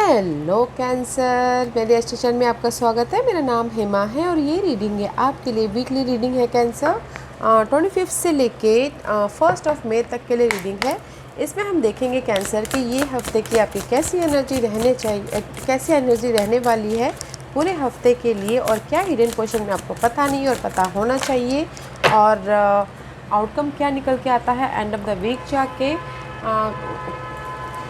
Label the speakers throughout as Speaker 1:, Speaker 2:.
Speaker 1: Hello cancer, मेरे station में आपका स्वागत है। मेरा नाम हेमा है और ये रीडिंग है आपके लिए। वीकली रीडिंग है कैंसर। 25 से लेके 1 मई तक के लिए रीडिंग है। इसमें हम देखेंगे कैंसर कि ये हफ्ते की आपकी कैसी एनर्जी रहने चाहिए, कैसी एनर्जी रहने वाली है पूरे हफ्ते के लिए, और क्या हिडन क्वेश्चन में आपको पता नहीं और पता होना चाहिए, और आउटकम क्या निकल के आता है एंड ऑफ द वीक जाके,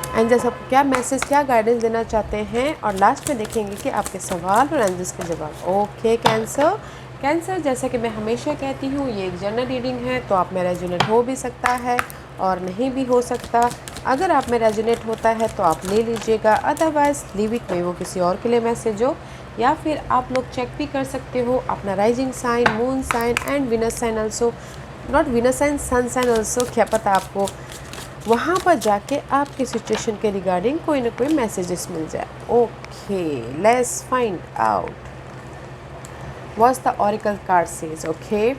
Speaker 1: एंड जैसा क्या मैसेज, क्या गाइडेंस देना चाहते हैं, और लास्ट में देखेंगे कि आपके सवाल और एंजल्स के जवाब। ओके कैंसर, जैसा कि मैं हमेशा कहती हूँ, ये एक जनरल रीडिंग है, तो आप में रेजोनेट हो भी सकता है और नहीं भी हो सकता। अगर आप में रेजोनेट होता है तो आप ले लीजिएगा, अदरवाइज लीव इट, में वो किसी और के लिए मैसेज हो। या फिर आप लोग चेक भी कर सकते हो अपना rising sign, moon sign and Venus sign also, not Venus sign, sun sign also. क्या पता आपको वहाँ पर जाके आपके सिचुएशन के रिगार्डिंग कोई ना कोई मैसेजेस मिल जाए। Okay, let's find out what's the oracle card says. Okay,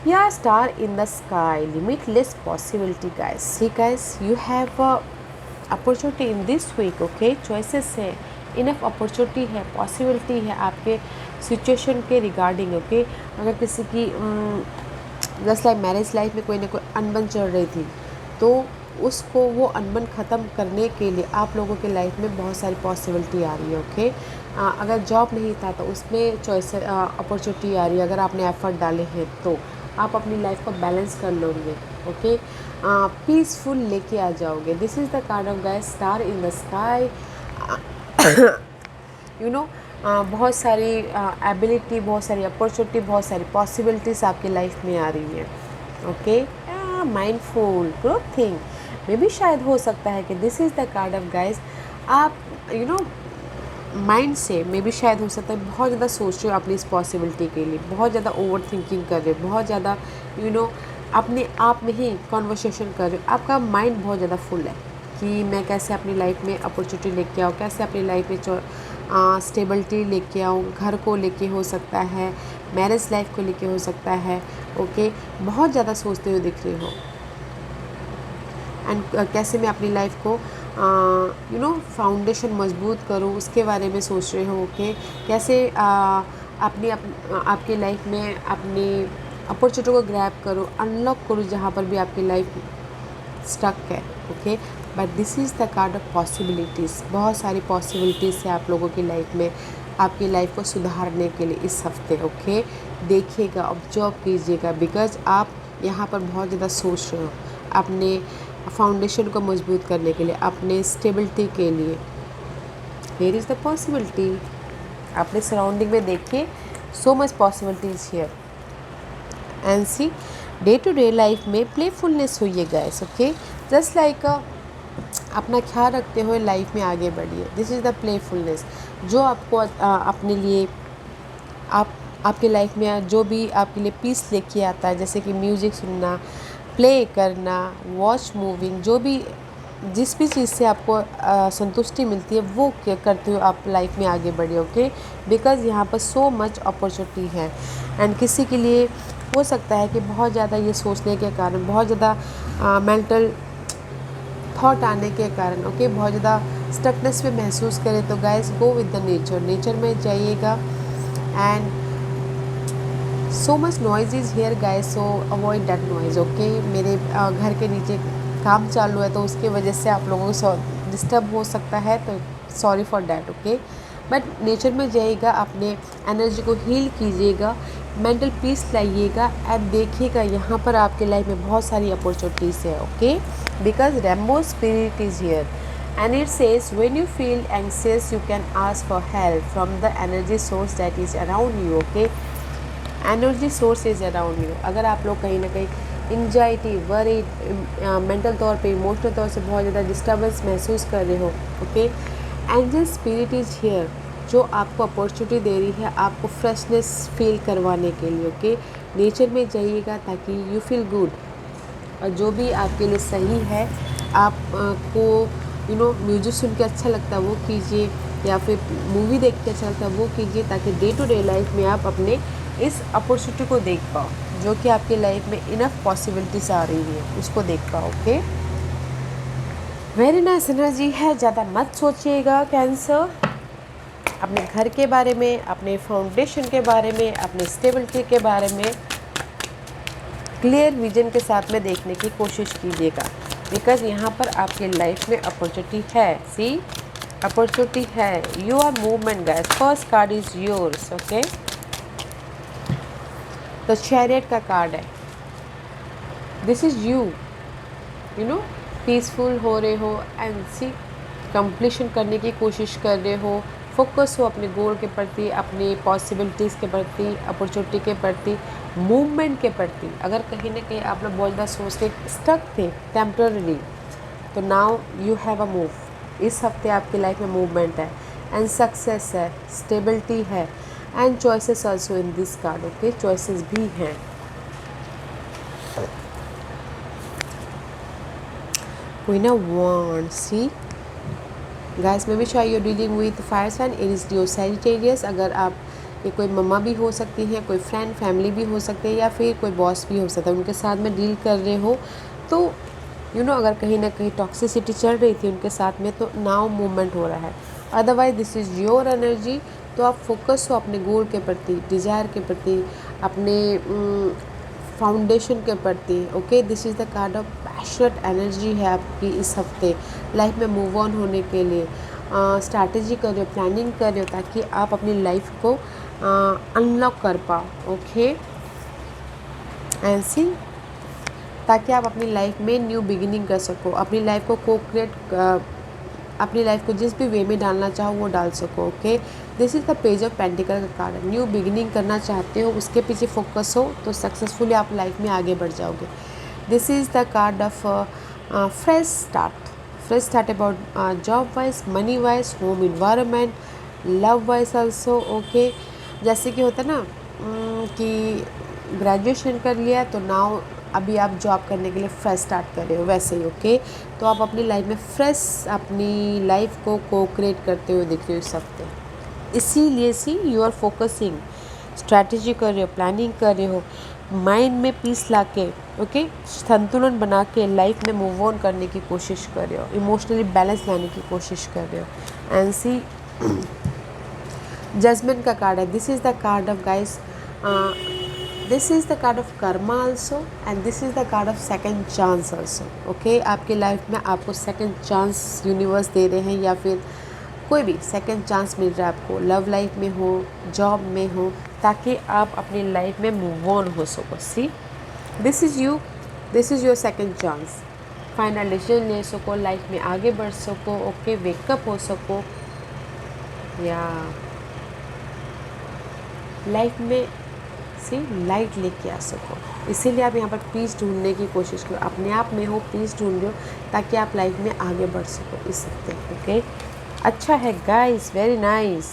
Speaker 1: या star in the sky, limitless possibility guys. See guys, you have opportunity in this week. Okay, choices है, इनफ अपॉर्चुनिटी है, possibility है आपके situation के regarding. Okay, अगर किसी की just like marriage life में कोई ना कोई अनबन चल रही थी, तो उसको वो अनबन ख़त्म करने के लिए आप लोगों के लाइफ में बहुत सारी पॉसिबिलिटी आ रही है। ओके, अगर जॉब नहीं था तो उसमें चॉइस अपॉर्चुनिटी आ रही है। अगर आपने एफर्ट डाले हैं तो आप अपनी लाइफ को बैलेंस कर लोगे। ओके, पीसफुल लेके आ जाओगे। This is the card of guys, star in the sky. You know, बहुत सारी एबिलिटी, बहुत सारी अपॉर्चुनिटी, बहुत सारी पॉसिबिलिटीज़ आपकी लाइफ में आ रही है। ओके, माइंडफुल ग्रोथ थिंग में भी शायद हो सकता है कि this is the card of guys. आप माइंड से में भी शायद हो सकता है बहुत ज़्यादा सोच रहे हो अपनी इस पॉसिबिलिटी के लिए, बहुत ज़्यादा ओवर थिंकिंग कर रहे हो, बहुत ज़्यादा अपने आप में ही कॉन्वर्सेशन कर रहे हो। आपका माइंड बहुत ज़्यादा फुल है कि मैं कैसे अपनी लाइफ में अपॉर्चुनिटी लेके आऊँ, कैसे अपनी लाइफ में स्टेबिलिटी लेके आऊँ, घर को लेके हो सकता है, मैरिज लाइफ को लेके हो सकता है। ओके, बहुत ज़्यादा सोचते हुए दिख रहे हो, एंड कैसे मैं अपनी लाइफ को फाउंडेशन मजबूत करूँ उसके बारे में सोच रहे हो। ओके, कैसे आपकी लाइफ में अपनी अपॉर्चुनिटी को ग्रैब करूँ, अनलॉक करूँ जहाँ पर भी आपकी लाइफ स्टक है। Okay, but this is the card of possibilities. बहुत सारी पॉसिबिलिटीज़ है आप लोगों की लाइफ में, आपकी लाइफ को सुधारने के लिए इस हफ्ते। ओके, देखिएगा, ऑब्जर्व कीजिएगा, बिकॉज आप यहाँ पर बहुत ज़्यादा सोच रहे हो अपने फाउंडेशन को मजबूत करने के लिए, अपने स्टेबिलिटी के लिए। Here is the possibility. अपने सराउंडिंग में देखिए, so much possibilities here. And see, day to day life में प्लेफुलनेस हुई है गाइस। ओके, जस्ट लाइक अपना ख्याल रखते हुए लाइफ में आगे बढ़िए। दिस इज़ द प्लेफुलनेस जो आपको अपने लिए, आपके लाइफ में जो भी आपके लिए पीस लेके आता है, जैसे कि म्यूज़िक सुनना, प्ले करना, वॉच मूविंग, जो भी जिस भी चीज़ से आपको संतुष्टि मिलती है वो करते हुए आप लाइफ में आगे बढ़िए। ओके, बिकॉज़ यहाँ पर सो मच अपॉर्चुनिटी है। एंड किसी के लिए हो सकता है कि बहुत ज़्यादा ये सोचने के कारण, बहुत ज़्यादा मेंटल थॉट आने के कारण, ओके, बहुत ज़्यादा स्टकनेस में महसूस करें, तो guys go with the nature में जाइएगा। And so much noise is here guys, so avoid that noise. Okay, मेरे घर के नीचे काम चालू है तो उसकी वजह से आप लोगों को डिस्टर्ब हो सकता है, तो sorry for that. Okay, but nature में जाइएगा, अपने एनर्जी को हील कीजिएगा, मेंटल पीस लाइएगा, एंड देखिएगा यहाँ पर आपके लाइफ में बहुत सारी अपॉर्चुनिटीज़ है। Okay, because rainbow spirit is here and it says when you feel anxious you can ask for help from the energy source that is around you. Okay, energy source is around you. अगर आप लोग कहीं ना कहीं anxiety, worry, mental तौर पे, emotional तौर से बहुत ज़्यादा डिस्टर्बेंस महसूस कर रहे हो, okay, angel spirit is here जो आपको अपॉर्चुनिटी दे रही है आपको फ्रेशनेस फील करवाने के लिए। ओके, नेचर में जाइएगा ताकि यू फील गुड, और जो भी आपके लिए सही है, आपको म्यूजिक सुन के अच्छा लगता है वो कीजिए, या फिर मूवी देख के अच्छा लगता है वो कीजिए, ताकि डे टू डे लाइफ में आप अपने इस अपॉर्चुनिटी को देख पाओ जो कि आपकी लाइफ में इनफ पॉसिबिलिटीज आ रही है, उसको देख पाओ। ओके, वेरी नाइस एनर्जी है। ज़्यादा मत सोचिएगा कैंसर, अपने घर के बारे में, अपने फाउंडेशन के बारे में, अपने स्टेबिलिटी के बारे में क्लियर विजन के साथ में देखने की कोशिश कीजिएगा, बिकॉज यहाँ पर आपके लाइफ में अपॉर्चुनिटी है। सी, अपॉर्चुनिटी है। You are movement guys. First card is yours. Okay, तो चैरियट का कार्ड है। This is you, you know, peaceful हो रहे हो एंड सी कंप्लीशन करने की कोशिश कर रहे हो। फोकस हो अपने गोल के प्रति, अपनी पॉसिबिलिटीज़ के प्रति, अपॉर्चुनिटी के प्रति, मूवमेंट के प्रति। अगर कहीं ना कहीं आप लोग बहुत ज़्यादा सोच के स्टक थे टेम्पररी, तो now you have a move. इस हफ्ते आपकी लाइफ में मूवमेंट है एंड सक्सेस है, स्टेबिलिटी है and choices also in this card. Okay, choices भी हैं। Queen of Wands. See guys, maybe sure you're dealing with fire sign. It is Leo, Sagittarius. अगर आप, ये कोई मम्मा भी हो सकती है, कोई फ्रेंड फैमिली भी हो सकते हैं, या फिर कोई बॉस भी हो सकता है, उनके साथ में डील कर रहे हो, तो यू नो अगर कहीं ना कहीं टॉक्सिसिटी चल रही थी उनके साथ में, तो नाउ मूवमेंट हो रहा है। Otherwise this is your energy. तो आप फोकस हो अपने गोल के प्रति, डिज़ायर के प्रति, अपने फाउंडेशन के प्रति। Okay, this is the card of passionate energy है आपकी इस हफ्ते लाइफ में मूव ऑन होने के लिए। स्ट्रैटेजी कर रहे हो, प्लानिंग कर रहे हो, ताकि आप अपनी लाइफ को अनलॉक कर पाओ। ओके, एंड सी, ताकि आप अपनी लाइफ में न्यू बिगिनिंग कर सको, अपनी लाइफ को को-क्रिएट, अपनी लाइफ को जिस भी वे में डालना चाहो वो डाल सको। Okay, this is the page of pentacle का कार्ड है। न्यू बिगिनिंग करना चाहते हो, उसके पीछे फोकस हो, तो सक्सेसफुली आप लाइफ में आगे बढ़ जाओगे। This is the card of fresh start. Fresh start about job wise, money wise, home environment, love wise also. Okay, जैसे कि होता है ना कि ग्रेजुएशन कर लिया तो नाउ अभी आप जॉब करने के लिए फ्रेश स्टार्ट कर रहे हो, वैसे ही। ओके, तो आप अपनी लाइफ में फ्रेश अपनी लाइफ को को-क्रिएट करते हुए दिख रहे हो इस हफ्ते। इसीलिए सी यू आर फोकसिंग, स्ट्रैटेजी कर रहे हो, प्लानिंग कर रहे हो, माइंड में पीस ला के, ओके, संतुलन बना के लाइफ में मूव ऑन करने की कोशिश कर रहे हो, इमोशनली बैलेंस लाने की कोशिश कर रहे हो। एंड सी, जजमेंट का कार्ड है। This is the card of guys, this is the card of Karma also and this is the card of second chance also. Okay, आपकी लाइफ में आपको सेकेंड चांस यूनिवर्स दे रहे हैं, या फिर कोई भी सेकेंड चांस मिल रहा है आपको, लव लाइफ में हो, जॉब में हो, ताकि आप अपनी लाइफ में मूव ऑन हो सको। See, this is you, this is your second chance. Final decision ले सको, लाइफ में आगे बढ़ सको। ओके, वेकअप हो सको, या लाइफ में से लाइट लेके आ सको। इसीलिए आप यहाँ पर पीस ढूंढने की कोशिश करो, अपने आप में हो, पीस ढूंढ रहे हो, ताकि आप लाइफ में आगे बढ़ सको इस हफ्ते। ओके, अच्छा है guys, very nice.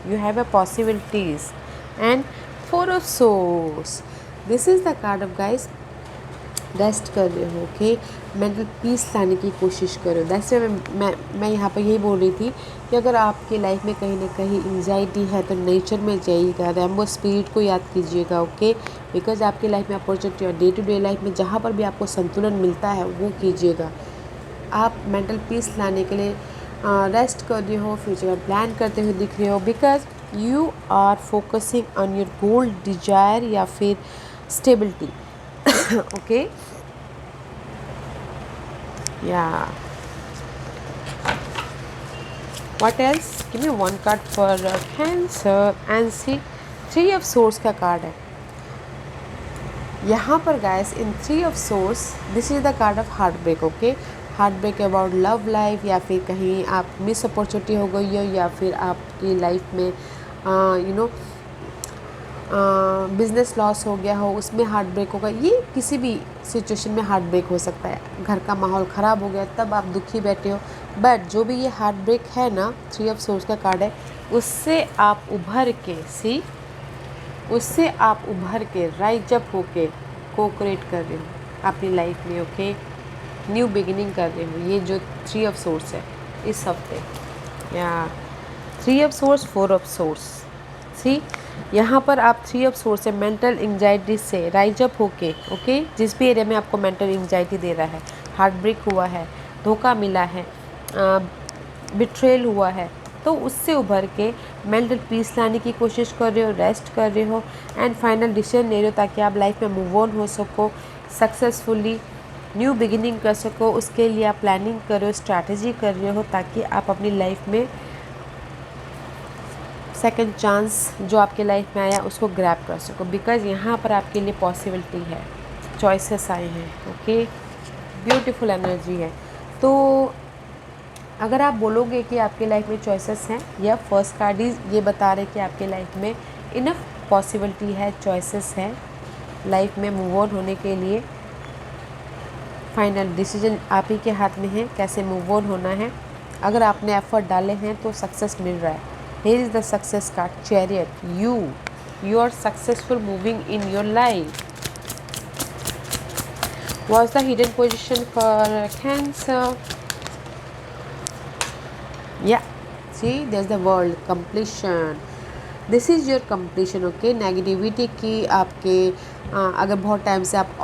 Speaker 1: You have a possibilities and four of swords. This is the card of guys, rest कर रहे हो। ओके, मेंटल पीस लाने की कोशिश करो। दैट्स मैं यहाँ पर यही बोल रही थी कि अगर आपकी लाइफ में कहीं ना कहीं एंजाइटी है तो नेचर में जाइएगा, रैम्बो स्पिरिट को याद कीजिएगा। ओके, बिकॉज आपकी लाइफ में अपॉर्चुनिटी और डे टू डे लाइफ में जहाँ पर भी आपको संतुलन मिलता है वो कीजिएगा। आप मेंटल पीस लाने के लिए रेस्ट कर रहे हो, फ्यूचर में प्लान करते हुए दिख रहे हो, because you are focusing on your goal, desire या फिर stability. Okay, yeah, what else? Give me one card for Cancer and see, three of swords का कार्ड है यहाँ पर गाइस। In three of swords, this is the card of heart break. Okay, heart break about love life, या फिर कहीं आप miss opportunity हो गई हो, या फिर आपकी लाइफ में यू नो बिज़नेस लॉस हो गया हो, उसमें हार्ट ब्रेक होगा। ये किसी भी सिचुएशन में हार्ट ब्रेक हो सकता है। घर का माहौल ख़राब हो गया तब आप दुखी बैठे हो, बट जो भी ये हार्ट ब्रेक है ना, थ्री ऑफ सोर्स का कार्ड है, उससे आप उभर के, सी, उससे आप उभर के राइज अप होके को-क्रिएट कर रहे हो अपनी लाइफ में। ओके, न्यू बिगिनिंग कर रहे हो। ये जो थ्री ऑफ सोर्स है इस हफ्ते, या three of swords, four of swords. See, यहाँ पर आप थ्री ऑफ सोर्स से मेंटल एंजाइटी से राइज अप होके, ओके, जिस भी एरिया में आपको मेंटल एंजाइटी दे रहा है, हार्ट ब्रेक हुआ है, धोखा मिला है, बिट्रेल हुआ है, तो उससे उभर के मेंटल पीस लाने की कोशिश कर रहे हो, रेस्ट कर रहे हो एंड फाइनल डिसीजन ले रहे हो ताकि आप लाइफ में मूव ऑन हो सको, सक्सेसफुली न्यू बिगिनिंग कर सको। उसके लिए आप प्लानिंग कर रहे हो, स्ट्रैटेजी कर रहे हो ताकि आप अपनी लाइफ में सेकंड चांस जो आपके लाइफ में आया उसको ग्रैब कर सको, बिकॉज़ यहाँ पर आपके लिए पॉसिबिलिटी है, चॉइसेस आए हैं। ओके, ब्यूटीफुल एनर्जी है। तो अगर आप बोलोगे कि आपके लाइफ में चॉइसेस हैं, या फर्स्ट कार्ड ही ये बता रहे कि आपके लाइफ में इनफ पॉसिबिलिटी है, चॉइसेस है लाइफ में मूव ऑन होने के लिए। फाइनल डिसीजन आप ही के हाथ में है कैसे मूव ऑन होना है। अगर आपने एफर्ट डाले हैं तो सक्सेस मिल रहा है। Here is the success card, chariot. You are successful moving in your life. What's the hidden position for Cancer? Yeah, see, there's the world, completion. This is your completion. Okay, negativity की आपके अगर बहुत time से आप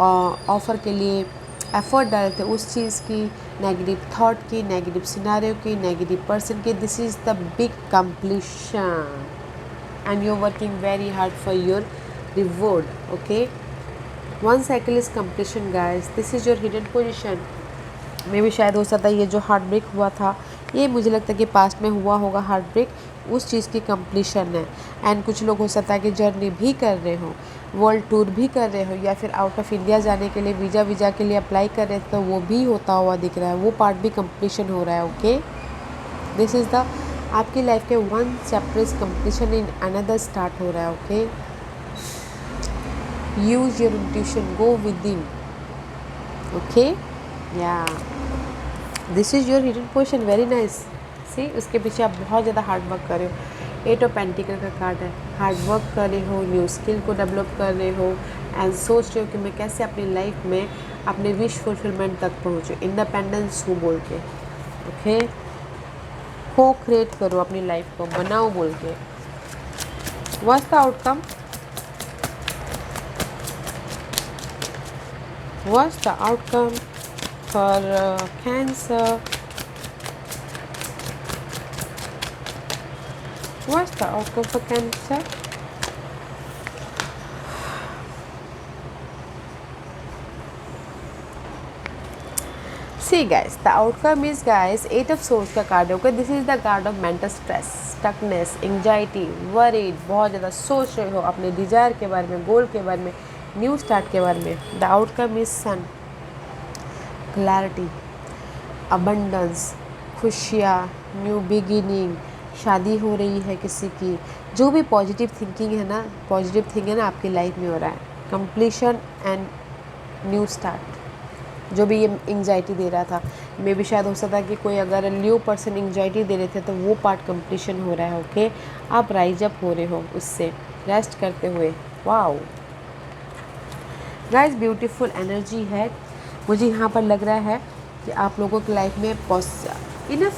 Speaker 1: offer के लिए effort डाले थे उस चीज़ की, नेगेटिव थॉट की, नेगेटिव सिनारियो की, नेगेटिव पर्सन की, this is the big completion and you're working very hard for your reward. Okay, one cycle is completion guys. This is your hidden position. मे भी शायद हो सकता है ये जो हार्ट ब्रेक हुआ था, ये मुझे लगता है कि पास्ट में हुआ होगा हार्ट ब्रेक, उस चीज़ की कंप्लीशन है। एंड कुछ लोग हो सकता है कि जर्नी भी कर रहे हो, वर्ल्ड टूर भी कर रहे हो, या फिर आउट ऑफ इंडिया जाने के लिए वीज़ा के लिए अप्लाई कर रहे थे, तो वो भी होता हुआ दिख रहा है, वो पार्ट भी कंप्लीशन हो रहा है। ओके, दिस इज़ द आपकी लाइफ के one chapter is completion in another start हो रहा है। Okay, use your intuition, go within. Okay, yeah, this is your hidden position, very nice. See, उसके पीछे आप बहुत ज़्यादा हार्ड वर्क कर रहे हो। 8 ऑफ पेंटिकल का कार्ड है, हार्ड वर्क कर रहे हो, न्यू स्किल को डेवलप कर रहे हो एंड सोच रहे हो कि मैं कैसे अपनी लाइफ में अपने विश फुलफिलमेंट तक पहुँचूँ, इंडिपेंडेंस हूँ बोल के। ओके, को क्रिएट करो अपनी लाइफ को, बनाओ बोल के। What's the outcome? What's the outcome for Cancer? What's the outcome for Cancer? See guys, the outcome is guys 8 of Swords का कार्ड है। Okay, this is the card of mental stress, stuckness, anxiety, worried, बहुत ज़्यादा सोच रहे हो अपने Dzire के बारे में, गोल के बारे में, न्यू स्टार्ट के बारे में। The outcome is sun, clarity, abundance, खुशियाँ, न्यू बिगिनिंग, शादी हो रही है किसी की, जो भी पॉजिटिव थिंकिंग है ना, पॉजिटिव थिंकिंग है ना आपकी लाइफ में हो रहा है, कंप्लीशन एंड न्यू स्टार्ट। जो भी ये एंजाइटी दे रहा था, मे भी शायद हो सकता है कि कोई अगर न्यू पर्सन एंजाइटी दे रहे थे तो वो पार्ट कंप्लीशन हो रहा है। ओके, आप राइज अप हो रहे हो उससे, रेस्ट करते हुए। वाओ गाइस, ब्यूटीफुल एनर्जी है। मुझे यहाँ पर लग रहा है कि आप लोगों की लाइफ में इनफ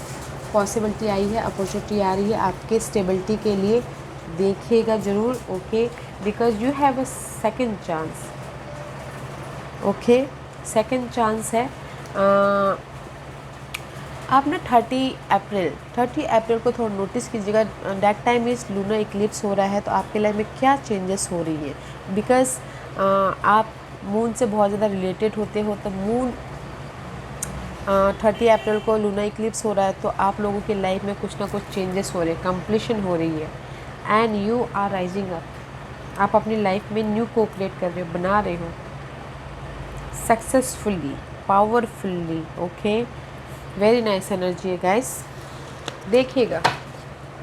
Speaker 1: पॉसिबिलिटी आई है, अपॉर्चुनिटी आ रही है आपके स्टेबिलिटी के लिए। देखिएगा ज़रूर। Okay, because you have a second chance. Okay, second chance है। आप ना 30 अप्रैल को थोड़ा नोटिस कीजिएगा। That time is lunar Eclipse हो रहा है, तो आपके लाइफ में क्या चेंजेस हो रही है, बिकॉज आप मून से बहुत ज़्यादा रिलेटेड होते हो। तो मून 30 अप्रैल को लूनर इक्लिप्स हो रहा है, तो आप लोगों की लाइफ में कुछ ना कुछ चेंजेस हो रहे हैं, कंप्लीशन हो रही है and you are rising up. आप अपनी लाइफ में न्यू को क्रिएट कर रहे हो, बना रहे हो successfully, powerfully. Okay, very nice energy है गाइस। देखिएगा,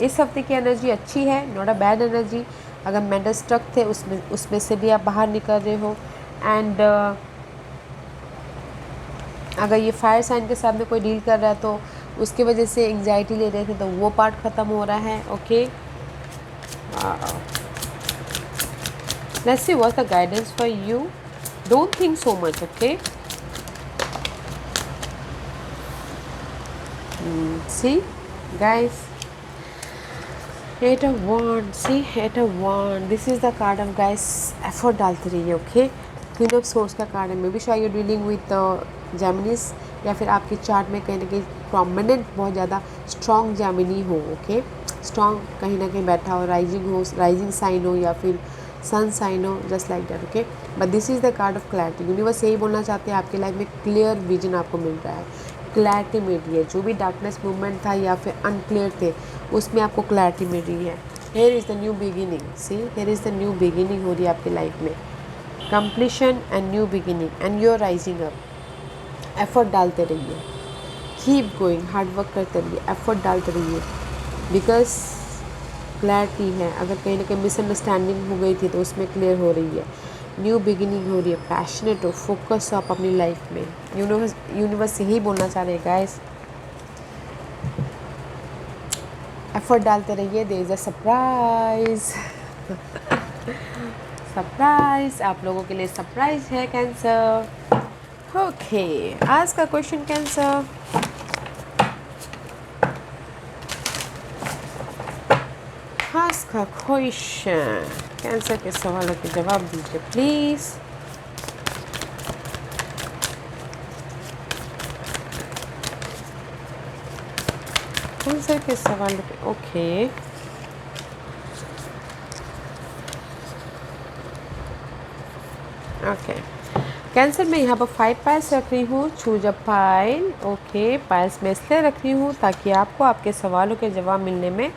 Speaker 1: इस हफ्ते की एनर्जी अच्छी है, नॉट अ बैड एनर्जी। अगर मेंटल स्ट्रक थे उसमें से भी आप बाहर निकल रहे हो एंड अगर ये फायर साइन के साथ में कोई डील कर रहा है तो उसकी वजह से एंजाइटी ले रहे थे, तो वो पार्ट ख़त्म हो रहा है। Okay, let's see what's the guidance for you. Don't think so much. Okay, see guys, 8 of Wands, see 8 of Wands, this is the card of guys effort डालते रहिए। ओके, क्वीन ऑफ सोर्स का card है। May be शायद you dealing with जेमिनीज या फिर आपके chart में कहीं ना कहीं प्रोमिनेंट बहुत ज़्यादा स्ट्रॉन्ग जेमिनी हो, ओके, स्ट्रॉन्ग कहीं ना कहीं बैठा हो, राइजिंग साइन हो या फिर सन साइन हो, just like that, okay. But this is the card of clarity. Universe यही बोलना चाहते हैं आपके लाइफ में क्लियर विजन आपको मिल रहा है, क्लैरिटी मिल रही है। जो भी डार्कनेस मूवमेंट था या फिर अनक्लियर थे उसमें आपको क्लैरिटी मिल रही है। Here is the new beginning, see here is the new beginning हो रही है आपकी लाइफ में, completion and new beginning and you are rising up. Effort डालते रहिए, कीप गोइंग, हार्ड वर्क करते रहिए, एफर्ट डालते रहिए, बिकॉज क्लैरिटी है। अगर कहीं ना कहीं मिसअंडरस्टैंडिंग हो गई थी तो उसमें क्लियर हो रही है, न्यू बिगिनिंग हो रही है, पैशनेट हो, फोकस हो आप अपनी लाइफ में। यूनिवर्स यही बोलना चाह रहे हैं गाइस, एफर्ट डालते रहिए। There is a surprise surprise आप लोगों के लिए सरप्राइज है कैंसर। ओके, आज का क्वेश्चन कैंसर, आज का क्वेश्चन कैंसर के सवालों के जवाब दीजिए प्लीज़। कैंसर के सवालों पे, ओके, ओके। कैंसर में यहाँ पर 5 पाइल्स रख रही हूँ, choose a pile, okay. Piles में इसलिए रख रही हूँ ताकि आपको आपके सवालों के जवाब मिलने में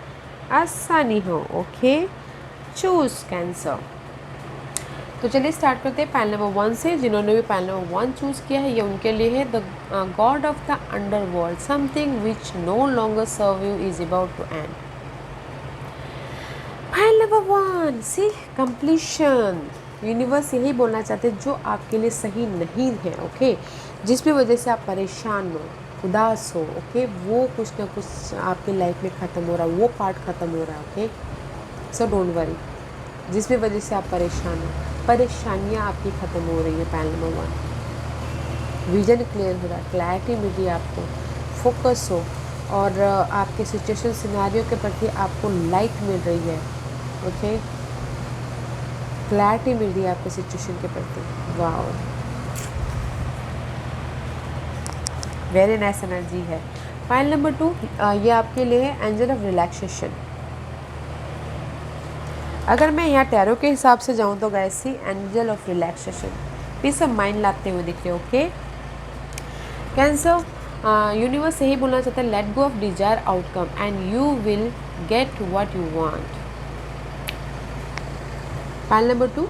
Speaker 1: आसानी हो, ओके। Choose cancer. तो चलिए स्टार्ट करते हैं पाइल नंबर 1 से। जिन्होंने भी पाइल नंबर 1 चूज़ किया है ये उनके लिए है, the god of the underworld, something which no longer serve you is about to end. Pile number 1, see completion. Universe यही बोलना चाहते हैं जो आपके लिए सही नहीं है, ओके, जिसकी वजह से आप परेशान हो, उदास हो, ओके, वो कुछ ना कुछ आपकी लाइफ में ख़त्म हो रहा है, वो पार्ट ख़त्म हो रहा है, ओके। सो डोंट वरी, जिस भी वजह से आप परेशान हो, परेशानियाँ आपकी ख़त्म हो रही है। पाइल नंबर 1, विजन क्लियर हो रहा है, क्लैरिटी मिल रही है आपको, फोकस हो, और आपके सिचुएशन सिनेरियो के प्रति आपको लाइट मिल रही है, ओके, क्लैरिटी मिल रही है आपके सिचुएशन के प्रति। वाओ, वेरी नाइस एनर्जी है। फाइल नंबर 2, ये आपके लिए है एंजल ऑफ रिलैक्सेशन। अगर मैं यहाँ टैरो के हिसाब से जाऊँ तो guys see angel of relaxation, peace of mind लाते हुए दिख रहे, ओके। कैंसर, यूनिवर्स यही बोलना चाहता है, let go of desire outcome and you will get what you want. File number 2,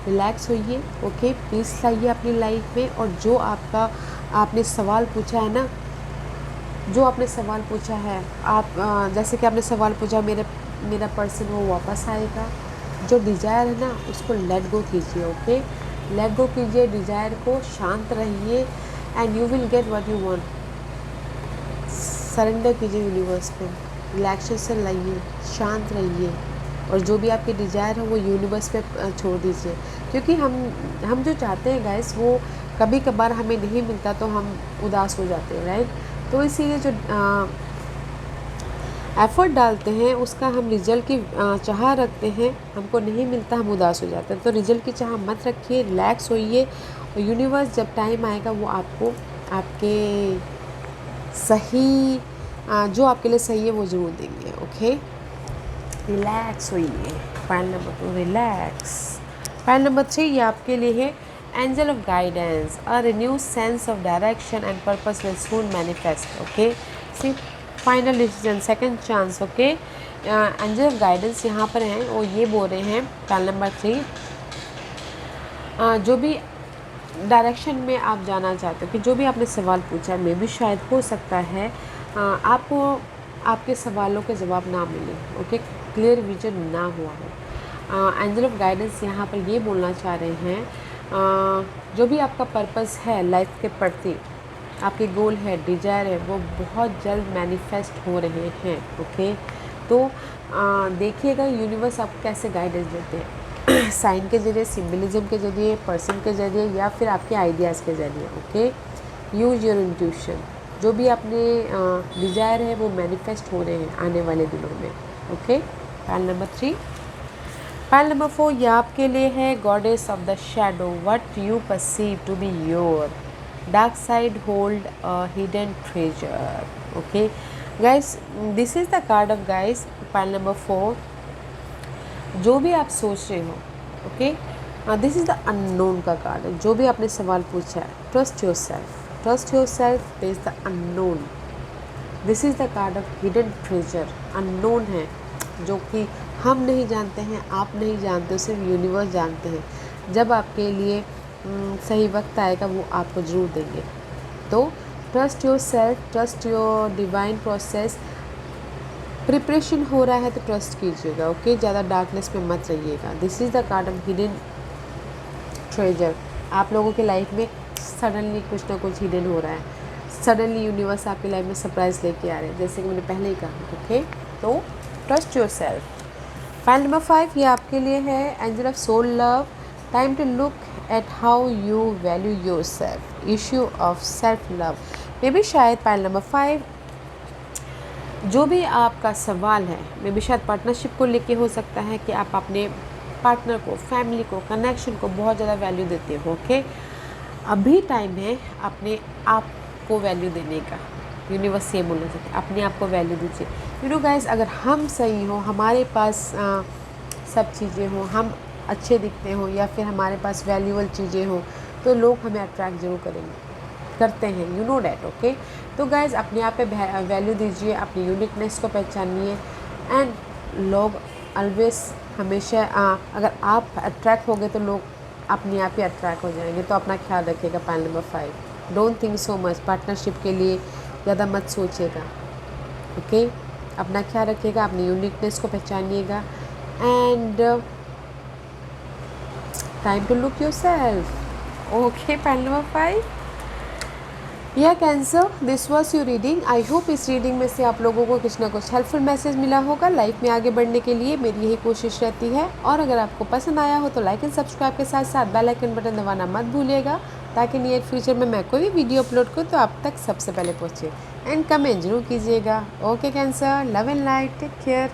Speaker 1: relax होइए, ओके, पीस लाइए अपनी लाइफ में, और जो आपने सवाल पूछा है ना, जो आपने सवाल पूछा है, आप जैसे कि आपने सवाल पूछा मेरा पर्सन वो वापस आएगा, जो डिज़ायर है ना उसको लेट गो कीजिए, ओके, लेट गो कीजिए डिज़ायर को, शांत रहिए and you will get what you want. Surrender कीजिए यूनिवर्स पे, रिलैक्सेशन से लाइए, शांत रहिए, और जो भी आपकी डिज़ायर है वो यूनिवर्स पे छोड़ दीजिए, क्योंकि हम जो चाहते हैं गाइस वो कभी कभार हमें नहीं मिलता तो हम उदास हो जाते हैं, राइट। तो इसीलिए जो एफ़र्ट डालते हैं उसका हम रिजल्ट की चाह रखते हैं, हमको नहीं मिलता हम उदास हो जाते हैं। तो रिजल्ट की चाह मत रखिए, रिलैक्स होइए, और यूनिवर्स जब टाइम आएगा वो आपको आपके सही जो आपके लिए सही है वो ज़रूर देंगे, ओके। रिलैक्स होइए। Pile number 2, relax. Pile number 3, ये आपके लिए है angel of guidance, a renew sense of direction and purpose will soon manifest, okay. See final decision, second chance, okay. Angel of guidance यहाँ पर हैं, वो ये बोल रहे हैं फाइल नंबर 3, जो भी डायरेक्शन में आप जाना चाहते हो, कि जो भी आपने सवाल पूछा, मे भी शायद हो सकता है आपको आपके सवालों के जवाब ना मिले, ओके, क्लियर विजन ना हुआ हो। एंजल ऑफ गाइडेंस यहाँ पर ये बोलना चाह रहे हैं, जो भी आपका पर्पस है लाइफ के प्रति, आपके गोल है, डिजायर है, वो बहुत जल्द मैनिफेस्ट हो रहे हैं, ओके। तो देखिएगा यूनिवर्स आपको कैसे गाइडेंस देते हैं, साइन के ज़रिए, सिम्बलिज्म के ज़रिए, पर्सन के ज़रिए, या फिर आपके आइडियाज़ के ज़रिए, ओके। यूज योर इंट्यूशन, जो भी अपने डिज़ायर है वो मैनिफेस्ट हो रहे हैं आने वाले दिनों में, okay. Pile number 3। Pile number 4, ये आपके लिए है goddess of the shadow, what you perceive to be your. Dark side hold hidden treasure. Okay guys, this is the card of guys pile number 4. जो भी आप सोच रहे हो, okay, this is the unknown का कार्ड है. जो भी आपने सवाल पूछा है, trust yourself, trust yourself is the unknown. This is the card of hidden treasure. Unknown है जो कि हम नहीं जानते हैं, आप नहीं जानते, सिर्फ यूनिवर्स जानते हैं. जब आपके लिए सही वक्त आएगा वो आपको ज़रूर देंगे. तो trust yourself, trust your divine process. Preparation हो रहा है तो ट्रस्ट कीजिएगा. ओके, ज़्यादा डार्कनेस में मत रहिएगा. This is the card of hidden treasure. आप लोगों के लाइफ में सडनली कुछ ना कुछ हिडन हो रहा है. सडनली यूनिवर्स आपकी लाइफ में सरप्राइज लेके आ रहे हैं, जैसे कि मैंने पहले ही कहा. ओके, तो trust yourself. Pile number 5 ये आपके लिए है. Angel of soul love. Time to look at how you value yourself. Issue of self love. Maybe शायद फाइल नंबर 5 जो भी आपका सवाल है, मे बी शायद पार्टनरशिप को लेके हो सकता है कि आप अपने पार्टनर को, फैमिली को, कनेक्शन को बहुत ज़्यादा वैल्यू देते हो. ओके, अभी टाइम है अपने आप को वैल्यू देने का. यूनिवर्स ये बोलना चाहते हैं, अपने आप को वैल्यू दीजिए. यू नो गाइस, अगर हम सही हो, हमारे पास सब चीज़ें हो, हम अच्छे दिखते हो, या फिर हमारे पास वैल्यूबल चीज़ें हो, तो लोग हमें अट्रैक्ट जरूर करते हैं. You know that. ओके, तो गाइस अपने आप पे वैल्यू दीजिए, अपनी यूनिकनेस को पहचानिए. एंड लोग ऑलवेज हमेशा अगर आप अट्रैक्ट हो गए तो लोग अपने आप ही अट्रैक्ट हो जाएंगे. तो अपना ख्याल रखिएगा. Pile number 5, don't think so much. Partnership के लिए ज़्यादा मत सोचिएगा. ओके, अपना ख्याल रखिएगा, अपनी यूनिकनेस को पहचानिएगा. And time to look yourself. Okay, pile number 5. यह cancer, this was your reading. I hope इस रीडिंग में से आप लोगों को कुछ ना कुछ हेल्पफुल मैसेज मिला होगा. लाइफ में आगे बढ़ने के लिए मेरी यही कोशिश रहती है. और अगर आपको पसंद आया हो तो लाइक एंड सब्सक्राइब के साथ साथ बेल आइकन बटन दबाना मत भूलिएगा, ताकि नियर फ्यूचर में मैं कोई भी वीडियो अपलोड करूँ तो आप तक सबसे पहले पहुँचे. एंड कमेंट जरूर कीजिएगा. Okay Cancer, love and light, take care.